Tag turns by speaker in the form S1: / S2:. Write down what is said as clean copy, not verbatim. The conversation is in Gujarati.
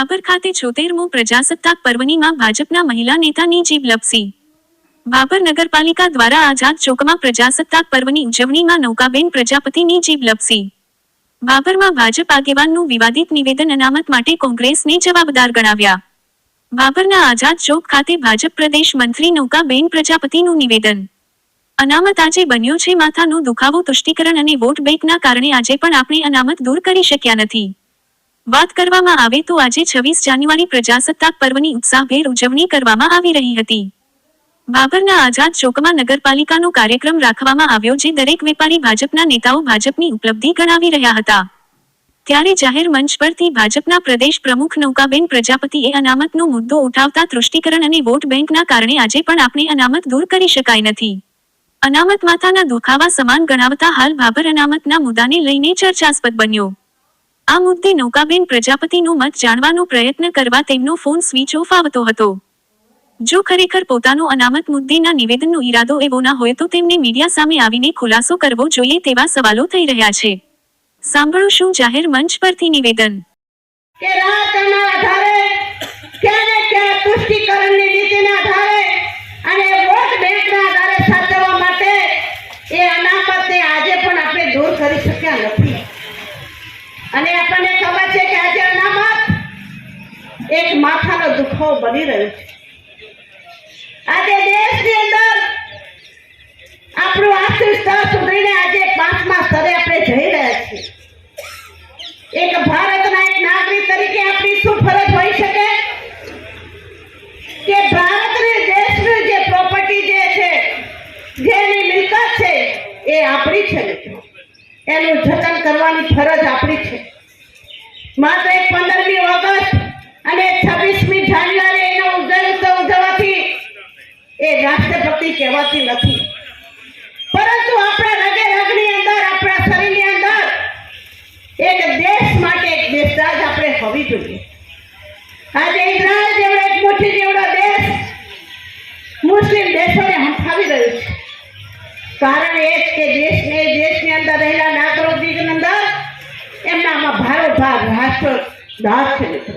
S1: ભાભર ખાતે 76મો પ્રજાસત્તાક પર્વની માં ભાજપના મહિલા નેતાની જીભ લપસી। ભાભર નગરપાલિકા દ્વારા આઝાદ ચોકમાં પ્રજાસત્તાક પર્વની ઉજવણીમાં નૌકાબેન પ્રજાપતિની જીભ લપસી। ભાભરમાં ભાજપ આગેવાનનું વિવાદિત નિવેદન અનામત માટે કોંગ્રેસને જવાબદાર ગણાવ્યા। ભાભરના આઝાદ ચોક ખાતે ભાજપ પ્રદેશ મંત્રી નૌકાબેન પ્રજાપતિનું નિવેદન। અનામત આજે બન્યો છે માથાનો દુખાવો, તુષ્ટિકરણ અને વોટ બેંકના કારણે આજે પણ આપણે અનામત દૂર કરી શક્યા નથી। વાત કરવામાં આવે તો આજે 26 જાન્યુઆરી પ્રજાસત્તાક પર્વની ઉત્સાહભેર ઉજવણી કરવામાં આવી રહી હતી। ભાભરના આઝાદ ચોકમાં નગરપાલિકાનો કાર્યક્રમ રાખવામાં આવ્યો, જે દરેક વેપારી ભાજપના નેતાઓ ભાજપની ઉપલબ્ધિ ગણાવી રહ્યા હતા। ત્યારે જાહેર મંચ પરથી ભાજપના પ્રદેશ પ્રમુખ નૌકાબેન પ્રજાપતિએ અનામતનો મુદ્દો ઉઠાવતા તૃષ્ટિકરણ અને વોટ બેંકના કારણે આજે પણ આપણે અનામત દૂર કરી શકાય નથી। અનામત માથાના દુખાવા સમાન ગણાવતા હાલ ભાભર અનામતના મુદ્દાને લઈને ચર્ચાસ્પદ બન્યો। આ મુદ્દે નૌકાબેન પ્રજાપતિનો મત જાણવાનો પ્રયત્ન કરવા તેમનો ફોન સ્વિચ ઓફ આવતો હતો। જો ખરેખર પોતાનો અનામત મુદ્દેના નિવેદનનો ઈરાદો એવો ના હોય તો તેમને મીડિયા સામે આવીને ખુલાસો કરવો જોઈએ તેવા સવાલો થઈ રહ્યા છે। સાંભળો શું જાહેર મંચ પરથી નિવેદન।
S2: કે રાતના આધારે ક્યારે ક્યારે પુષ્ટિકરણની નીતિના આધારે અને વોટ બેંકના આધારે સાચવવા માટે એ અનામતને આજે પણ આપણે દૂર કરી શક્યા નથી। અને આપણને ખબર છે કે આજે અનામત એક માથાનો દુખાવો બની રહ્યો છે। આજે દેશની અંદર આપણું આર્થિક સ્તર સુધરીને આજે 5મા સ્તરે આપણે જઈ રહ્યા છીએ। એક ભારતના એક નાગરિક તરીકે આપણી શું ફરજ હોઈ શકે કે ભારતની દેશની જે પ્રોપર્ટી જે છે, જેની મિલકત છે, એ આપણી છે મિત્રો। એનું જતન કરવાની ફરજ આપણી છે। માત્ર 15મી ઓગસ્ટ અને 26મી જાન્યુઆરી એનો ઉજવવાથી એ રાષ્ટ્રભક્તિ કહેવાતી નથી, પરંતુ આપણા રગે રગની અંદર, આપણા શરીરની અંદર એક દેશ માટે એક દેશરાજ આપણે હોવી જોઈએ। આજે ઇઝરાયલ જેવડો એક મુઠ્ઠી જેવડો દેશ મુસ્લિમ દેશોને હંફાવી રહ્યું છે। કારણ એ જ કે દેશની અંદર રહેલા નાગરિકોની અંદર એમનામાં ભારોભાર રાષ્ટ્રદાસ છે મિત્રો।